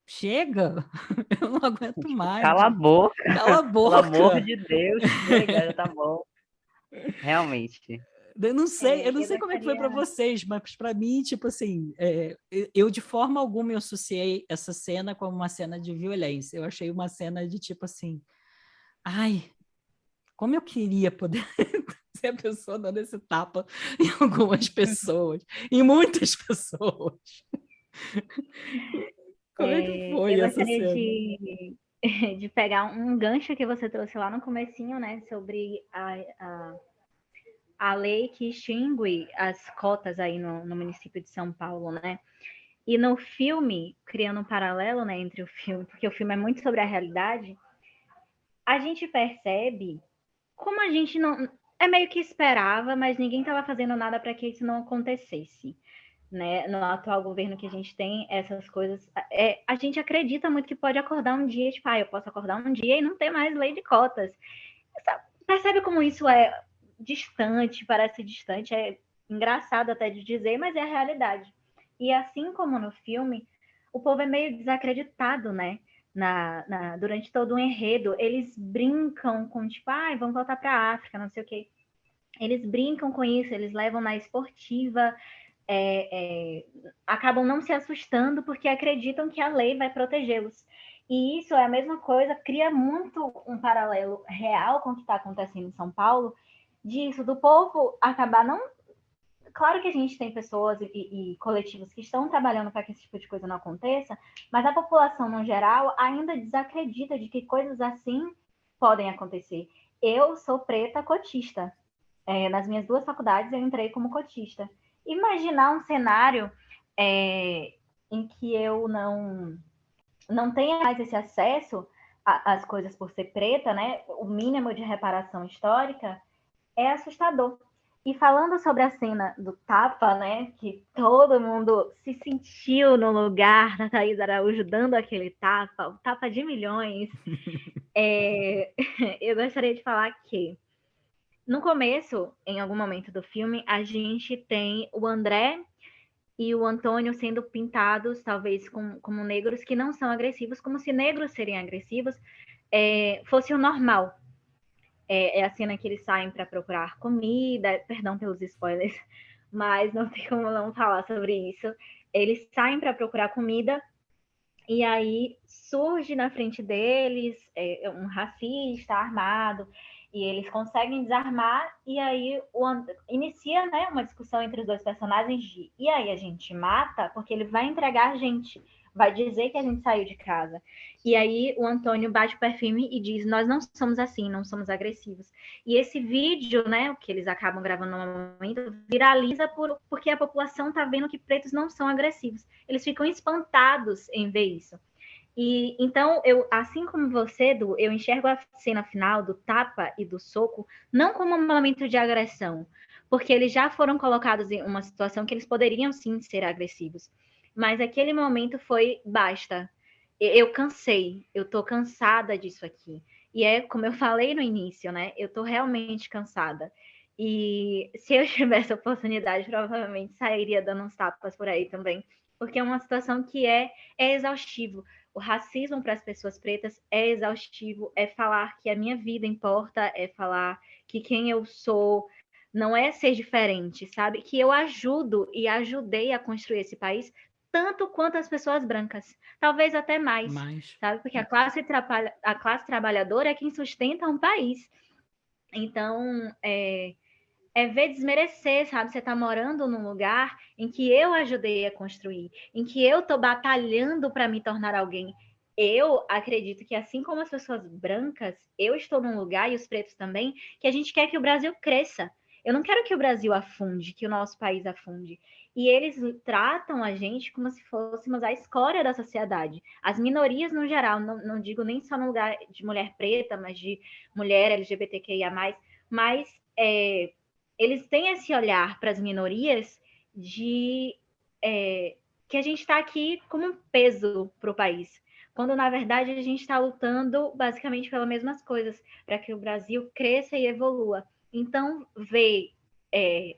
chega, eu não aguento mais. Cala a boca. Cala a boca. Pelo amor de Deus, chega, já tá bom. Realmente. Eu não sei como é que foi para vocês, mas para mim, tipo assim, eu de forma alguma eu associei essa cena como uma cena de violência. Eu achei uma cena de tipo assim, ai, como eu queria poder ser a pessoa dando esse tapa em algumas pessoas, em muitas pessoas. Como é que foi Eu essa gostaria cena? de pegar um gancho que você trouxe lá no comecinho, né, sobre a lei que extingue as cotas aí no município de São Paulo, né? E no filme, criando um paralelo, né, entre o filme, porque o filme é muito sobre a realidade, a gente percebe como a gente não é meio que esperava, mas ninguém estava fazendo nada para que isso não acontecesse. Né, no atual governo que a gente tem, essas coisas, a gente acredita muito que pode acordar um dia, tipo, eu posso acordar um dia e não ter mais lei de cotas. Percebe como isso é distante, parece distante, é engraçado até de dizer, mas é a realidade. E assim como no filme, o povo é meio desacreditado, né? Durante todo o enredo, eles brincam com, tipo, vamos voltar para a África, não sei o quê. Eles brincam com isso, eles levam na esportiva, acabam não se assustando porque acreditam que a lei vai protegê-los. E isso é a mesma coisa, cria muito um paralelo real com o que está acontecendo em São Paulo, disso, do povo acabar não. Claro que a gente tem pessoas e coletivos que estão trabalhando para que esse tipo de coisa não aconteça, mas a população, no geral, ainda desacredita de que coisas assim podem acontecer. Eu sou preta cotista. Nas minhas 2 faculdades eu entrei como cotista. Imaginar um cenário em que eu não tenha mais esse acesso às coisas por ser preta, né? O mínimo de reparação histórica é assustador. E falando sobre a cena do tapa, né? Que todo mundo se sentiu no lugar da Thaís Araújo dando aquele tapa, o tapa de milhões. Eu gostaria de falar que no começo, em algum momento do filme, a gente tem o André e o Antônio sendo pintados, talvez como negros que não são agressivos, como se negros serem agressivos fosse o normal. É a cena que eles saem para procurar comida, perdão pelos spoilers, mas não tem como não falar sobre isso. Eles saem para procurar comida e aí surge na frente deles um racista armado e eles conseguem desarmar e aí inicia, né, uma discussão entre os 2 personagens de e aí a gente mata porque ele vai entregar a gente, vai dizer que a gente saiu de casa. E aí o Antônio bate o perfume e diz, nós não somos assim, não somos agressivos. E esse vídeo, né, o que eles acabam gravando no momento, viraliza porque a população está vendo que pretos não são agressivos. Eles ficam espantados em ver isso. E então, assim como você, Edu, eu enxergo a cena final do tapa e do soco não como um momento de agressão, porque eles já foram colocados em uma situação que eles poderiam sim ser agressivos. Mas aquele momento foi basta. Eu cansei, eu tô cansada disso aqui. E é como eu falei no início, né? Eu tô realmente cansada. E se eu tivesse a oportunidade, provavelmente sairia dando uns tapas por aí também, porque é uma situação que é exaustivo. O racismo para as pessoas pretas é exaustivo, é falar que a minha vida importa, é falar que quem eu sou não é ser diferente, sabe? Que eu ajudo e ajudei a construir esse país tanto quanto as pessoas brancas, talvez até mais, sabe? Porque a classe trabalhadora é quem sustenta um país. Então, ver desmerecer, sabe? Você está morando num lugar em que eu ajudei a construir, em que eu estou batalhando para me tornar alguém. Eu acredito que, assim como as pessoas brancas, eu estou num lugar, e os pretos também, que a gente quer que o Brasil cresça. Eu não quero que o Brasil afunde, que o nosso país afunde. E eles tratam a gente como se fôssemos a escória da sociedade. As minorias, no geral, não digo nem só no lugar de mulher preta, mas de mulher LGBTQIA+, mas eles têm esse olhar para as minorias de que a gente está aqui como um peso para o país, quando na verdade a gente está lutando basicamente pelas mesmas coisas, para que o Brasil cresça e evolua. Então, ver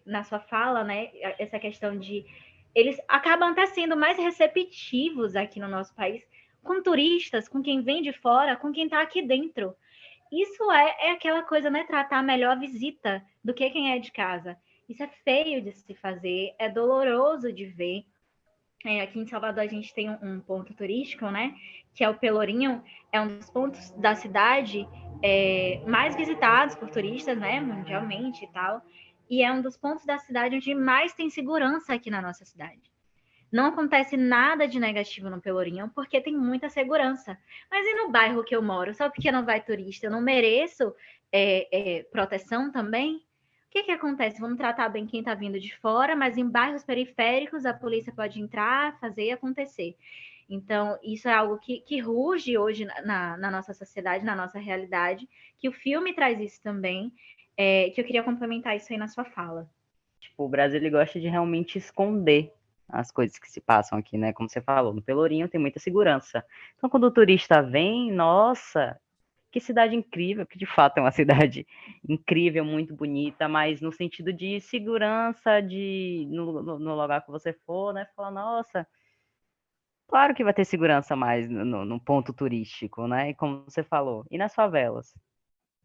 na sua fala, né, essa questão de eles acabam até sendo mais receptivos aqui no nosso país com turistas, com quem vem de fora, com quem está aqui dentro. Isso é aquela coisa, né? Tratar melhor a visita do que quem é de casa. Isso é feio de se fazer, é doloroso de ver. Aqui em Salvador a gente tem um ponto turístico, né? Que é o Pelourinho, é um dos pontos da cidade mais visitados por turistas, né? Mundialmente e tal. E é um dos pontos da cidade onde mais tem segurança aqui na nossa cidade. Não acontece nada de negativo no Pelourinho, porque tem muita segurança. Mas e no bairro que eu moro? Só porque não vai turista, eu não mereço proteção também? O que acontece? Vamos tratar bem quem está vindo de fora, mas em bairros periféricos a polícia pode entrar, fazer acontecer. Então, isso é algo que ruge hoje na nossa sociedade, na nossa realidade, que o filme traz isso também, que eu queria complementar isso aí na sua fala. Tipo, o Brasil ele gosta de realmente esconder as coisas que se passam aqui, né? Como você falou, no Pelourinho tem muita segurança. Então, quando o turista vem, nossa, que cidade incrível, que de fato é uma cidade incrível, muito bonita, mas no sentido de segurança, no lugar que você for, né? Fala, nossa, claro que vai ter segurança mais no ponto turístico, né? E como você falou, e nas favelas?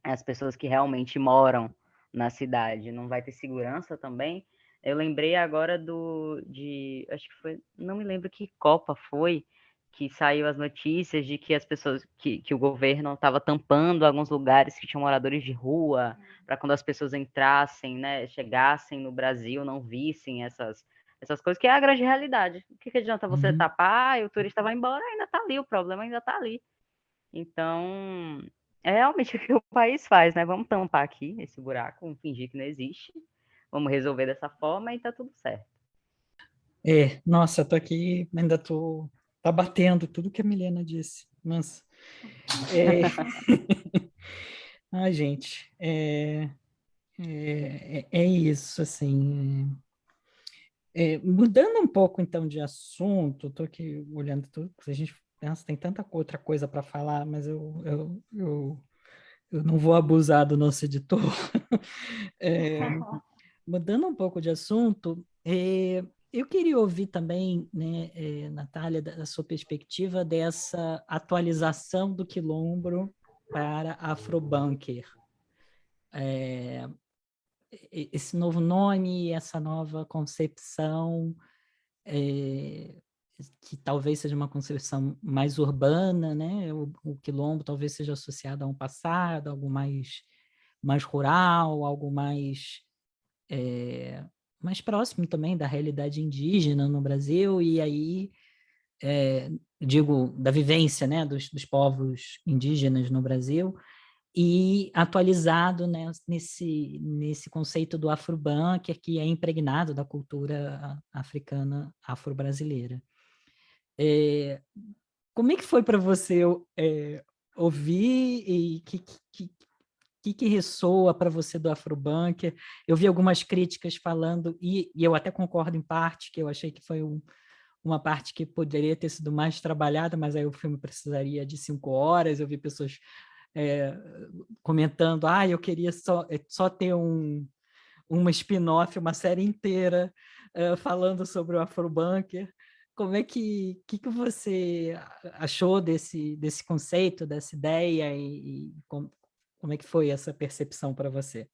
As pessoas que realmente moram na cidade, não vai ter segurança também? Eu lembrei agora acho que foi, não me lembro que Copa foi, que saiu as notícias de que as pessoas, que o governo estava tampando alguns lugares que tinham moradores de rua, para quando as pessoas entrassem, né, chegassem no Brasil, não vissem essas coisas, que é a grande realidade. O que adianta você tapar e o turista vai embora, ainda está ali, o problema ainda está ali. Então, é realmente o que o país faz, né? Vamos tampar aqui esse buraco, vamos fingir que não existe, vamos resolver dessa forma e tá tudo certo. Nossa, tô aqui, ainda tá batendo tudo que a Milena disse. Nossa. Ai, gente, é isso, assim. Mudando um pouco, então, de assunto, tô aqui olhando tudo, a gente pensa, tem tanta outra coisa para falar, mas eu não vou abusar do nosso editor. Mudando um pouco de assunto, eu queria ouvir também, né, Natália, da sua perspectiva dessa atualização do Quilombo para Afrobunker. Esse novo nome, essa nova concepção, que talvez seja uma concepção mais urbana, né? O Quilombo talvez seja associado a um passado, algo mais rural, algo mais próximo também da realidade indígena no Brasil, e aí, digo, da vivência, né, dos povos indígenas no Brasil, e atualizado, né, nesse conceito do Afro-Bunker, que é impregnado da cultura africana afro-brasileira. Como é que foi para você ouvir e que ressoa para você do Afrobunker? Eu vi algumas críticas falando, e eu até concordo em parte, que eu achei que foi uma parte que poderia ter sido mais trabalhada, mas aí o filme precisaria de 5 horas. Eu vi pessoas comentando, eu queria só ter uma spin-off, uma série inteira falando sobre o Afrobunker. Como é que você achou desse conceito, dessa ideia e como é que foi essa percepção para você?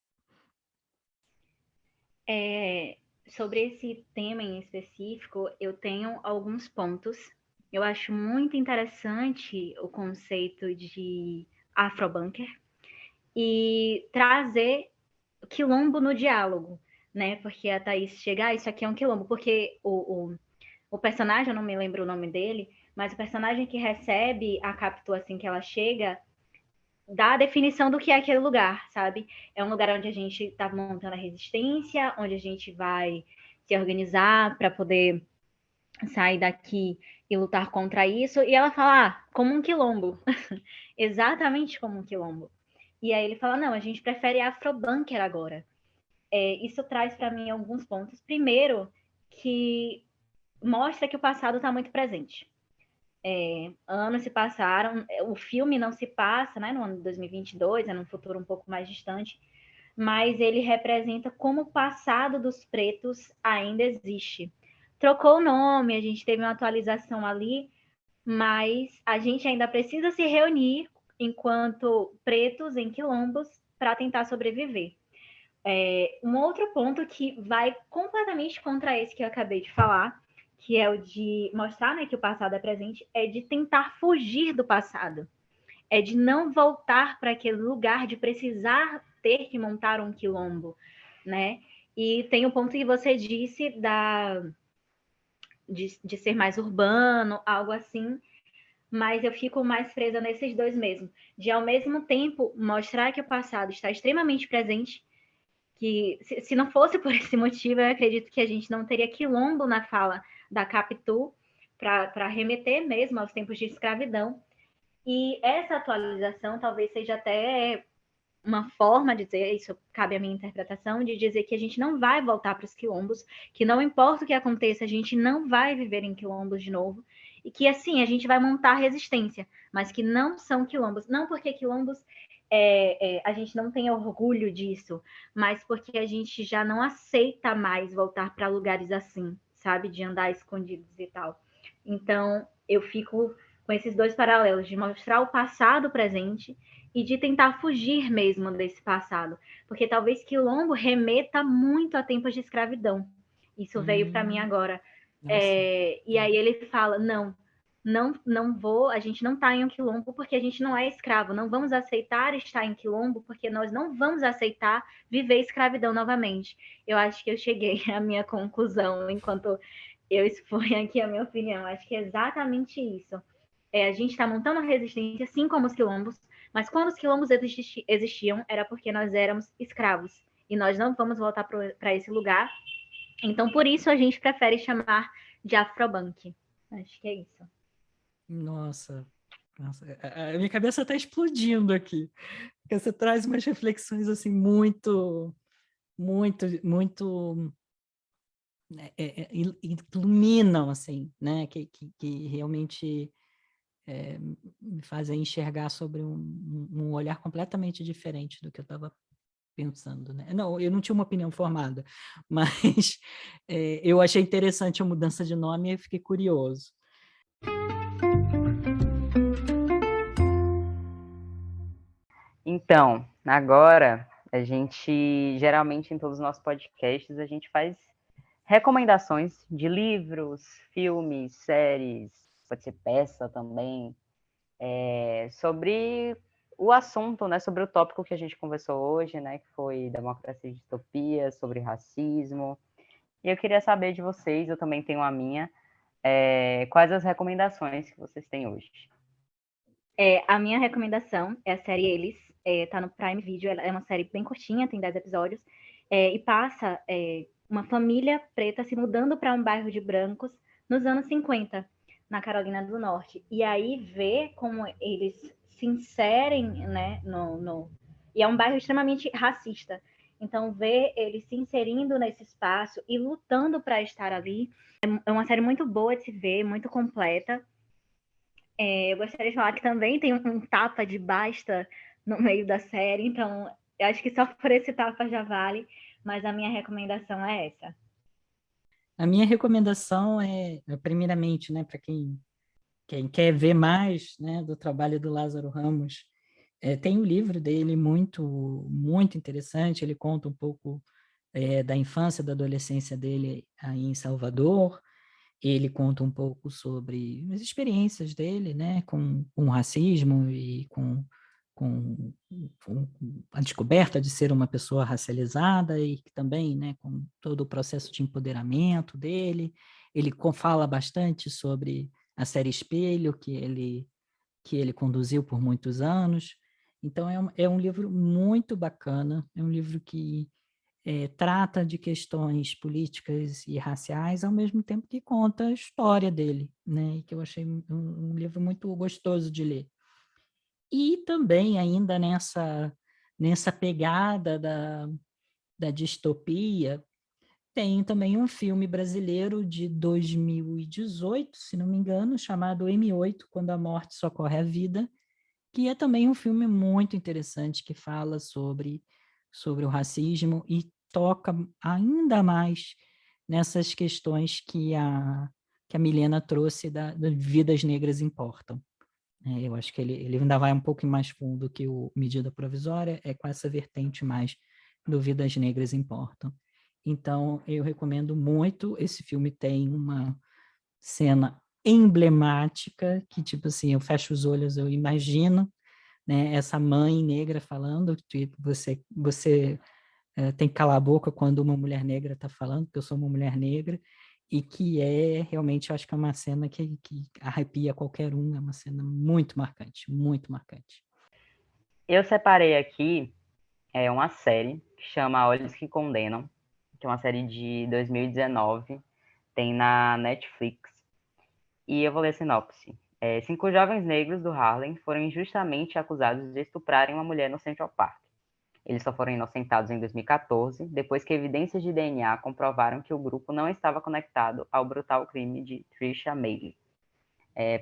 Sobre esse tema em específico, eu tenho alguns pontos. Eu acho muito interessante o conceito de Afrobunker e trazer quilombo no diálogo, né? Porque a Thaís chega, isso aqui é um quilombo, porque o personagem, eu não me lembro o nome dele, mas o personagem que recebe a Capitu assim que ela chega, dá a definição do que é aquele lugar, sabe? É um lugar onde a gente está montando a resistência, onde a gente vai se organizar para poder sair daqui e lutar contra isso. E ela fala, como um quilombo. Exatamente como um quilombo. E aí ele fala, não, a gente prefere Afrobunker agora. Isso traz para mim alguns pontos. Primeiro, que mostra que o passado está muito presente. Anos se passaram, o filme não se passa, né, no ano de 2022, é num futuro um pouco mais distante, mas ele representa como o passado dos pretos ainda existe. Trocou o nome, a gente teve uma atualização ali, mas a gente ainda precisa se reunir enquanto pretos em quilombos para tentar sobreviver. Um outro ponto que vai completamente contra esse que eu acabei de falar, que é o de mostrar, né, que o passado é presente, é de tentar fugir do passado. É de não voltar para aquele lugar de precisar ter que montar um quilombo, né? E tem o ponto que você disse de ser mais urbano, algo assim, mas eu fico mais presa nesses dois mesmo. De, ao mesmo tempo, mostrar que o passado está extremamente presente, que se não fosse por esse motivo, eu acredito que a gente não teria quilombo na fala da Capitu para remeter mesmo aos tempos de escravidão. E essa atualização talvez seja até uma forma de dizer, isso cabe à minha interpretação, de dizer que a gente não vai voltar para os quilombos, que não importa o que aconteça, a gente não vai viver em quilombos de novo, e que assim, a gente vai montar resistência, mas que não são quilombos, não porque quilombos a gente não tem orgulho disso, mas porque a gente já não aceita mais voltar para lugares assim, sabe, de andar escondidos e tal. Então, eu fico com esses dois paralelos, de mostrar o passado presente e de tentar fugir mesmo desse passado, porque talvez quilombo remeta muito a tempos de escravidão. Isso veio para mim agora. E aí ele fala, não vou, a gente não está em um quilombo porque a gente não é escravo, não vamos aceitar estar em quilombo porque nós não vamos aceitar viver escravidão novamente. Eu acho que eu cheguei à minha conclusão enquanto eu exponho aqui a minha opinião. Acho que é exatamente isso. A gente está montando uma resistência, assim como os quilombos, mas quando os quilombos existiam, era porque nós éramos escravos. E nós não vamos voltar para esse lugar. Então, por isso, a gente prefere chamar de Afrobank. Acho que é isso. Nossa, a minha cabeça está explodindo aqui. Porque você traz umas reflexões assim muito iluminam, assim, né? Que realmente me fazem enxergar sobre um olhar completamente diferente do que eu estava pensando, né? Não, eu não tinha uma opinião formada, mas eu achei interessante a mudança de nome e fiquei curioso. Então, agora, a gente, geralmente em todos os nossos podcasts, a gente faz recomendações de livros, filmes, séries, pode ser peça também, sobre o assunto, né, sobre o tópico que a gente conversou hoje, né, que foi democracia e distopia, sobre racismo. E eu queria saber de vocês, eu também tenho a minha, quais as recomendações que vocês têm hoje? A minha recomendação é a série Eles, tá no Prime Video, ela é uma série bem curtinha, tem 10 episódios, e passa uma família preta se mudando para um bairro de brancos nos anos 50, na Carolina do Norte. E aí vê como eles se inserem, né, e é um bairro extremamente racista. Então, ver eles se inserindo nesse espaço e lutando para estar ali é uma série muito boa de se ver, muito completa. Eu gostaria de falar que também tem um tapa de basta no meio da série, então eu acho que só por esse tapa já vale, mas a minha recomendação é essa. A minha recomendação primeiramente, né, para quem quer ver mais, né, do trabalho do Lázaro Ramos, tem um livro dele muito, muito interessante, ele conta um pouco da infância, da adolescência dele aí em Salvador, ele conta um pouco sobre as experiências dele, né, com o racismo e com a descoberta de ser uma pessoa racializada e também, né, com todo o processo de empoderamento dele. Ele fala bastante sobre a série Espelho, que ele conduziu por muitos anos. Então, é um livro muito bacana, é um livro que trata de questões políticas e raciais, ao mesmo tempo que conta a história dele, né? E que eu achei um livro muito gostoso de ler. E também, ainda nessa pegada da distopia, tem também um filme brasileiro de 2018, se não me engano, chamado M8, Quando a Morte Socorre a Vida, que é também um filme muito interessante que fala sobre o racismo e toca ainda mais nessas questões que a Milena trouxe da Vidas Negras Importam. Eu acho que ele ainda vai um pouco mais fundo que o Medida Provisória, com essa vertente mais do Vidas Negras Importam. Então, eu recomendo muito. Esse filme tem uma cena emblemática que, tipo assim, eu fecho os olhos, eu imagino, né, essa mãe negra falando que você tem que calar a boca quando uma mulher negra está falando, porque eu sou uma mulher negra, e que realmente, eu acho que é uma cena que arrepia qualquer um, é uma cena muito marcante, muito marcante. Eu separei aqui uma série que chama Olhos que Condenam, que é uma série de 2019, tem na Netflix, e eu vou ler a sinopse. 5 jovens negros do Harlem foram injustamente acusados de estuprarem uma mulher no Central Park. Eles só foram inocentados em 2014, depois que evidências de DNA comprovaram que o grupo não estava conectado ao brutal crime de Trisha Meili.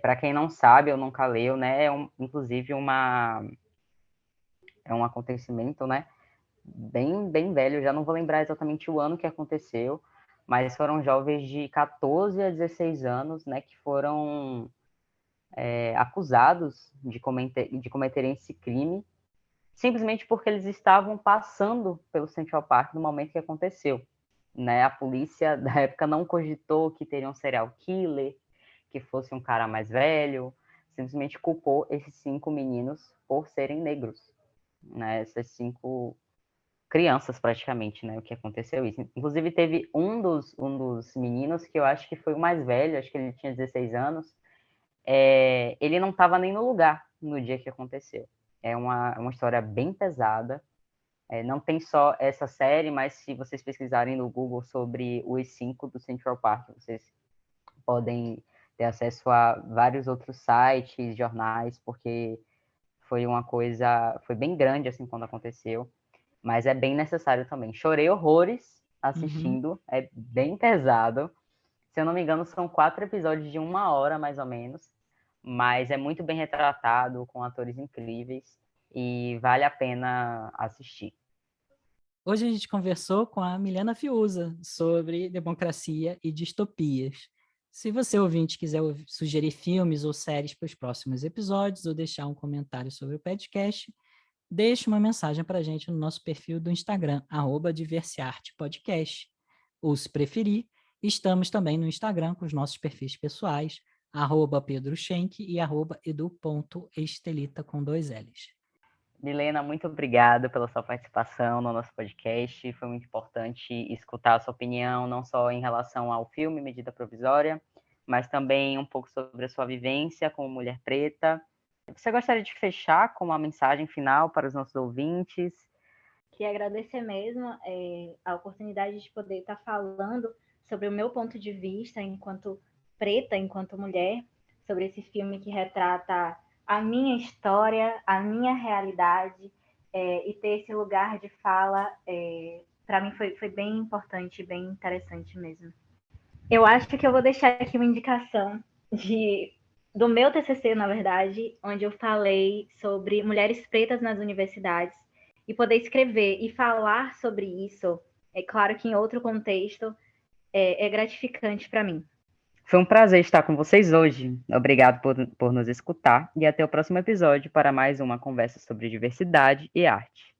Para quem não sabe ou nunca leu, né, inclusive um acontecimento, né, bem velho, já não vou lembrar exatamente o ano que aconteceu, mas foram jovens de 14 a 16 anos, né, que foram acusados de cometerem esse crime, simplesmente porque eles estavam passando pelo Central Park no momento que aconteceu. Né? A polícia da época não cogitou que teria um serial killer, que fosse um cara mais velho, simplesmente culpou esses 5 meninos por serem negros. Né? Essas 5 crianças, praticamente, né? O que aconteceu isso. Inclusive, teve um dos meninos, que eu acho que foi o mais velho, acho que ele tinha 16 anos, ele não estava nem no lugar no dia que aconteceu. É uma história bem pesada. Não tem só essa série, mas se vocês pesquisarem no Google sobre os 5 do Central Park, vocês podem ter acesso a vários outros sites, jornais, porque foi bem grande assim quando aconteceu, mas é bem necessário também. Chorei horrores assistindo, é bem pesado. Se eu não me engano, são 4 episódios de 1 hora, mais ou menos, mas é muito bem retratado, com atores incríveis, e vale a pena assistir. Hoje a gente conversou com a Milena Fiuza sobre democracia e distopias. Se você, ouvinte, quiser sugerir filmes ou séries para os próximos episódios ou deixar um comentário sobre o podcast, deixe uma mensagem para a gente no nosso perfil do Instagram, @diversiartepodcast. Ou, se preferir, estamos também no Instagram com os nossos perfis pessoais, @pedroschenck e @edu.estelita com 2 L's. Milena, muito obrigado pela sua participação no nosso podcast. Foi muito importante escutar a sua opinião, não só em relação ao filme Medida Provisória, mas também um pouco sobre a sua vivência como mulher preta. Você gostaria de fechar com uma mensagem final para os nossos ouvintes? Queria agradecer mesmo a oportunidade de poder estar falando sobre o meu ponto de vista enquanto preta, enquanto mulher, sobre esse filme que retrata a minha história, a minha realidade, e ter esse lugar de fala, para mim foi bem importante, bem interessante mesmo. Eu acho que eu vou deixar aqui uma indicação do meu TCC, na verdade, onde eu falei sobre mulheres pretas nas universidades, e poder escrever e falar sobre isso, é claro que em outro contexto, é gratificante para mim. Foi um prazer estar com vocês hoje. Obrigado por nos escutar e até o próximo episódio para mais uma conversa sobre diversidade e arte.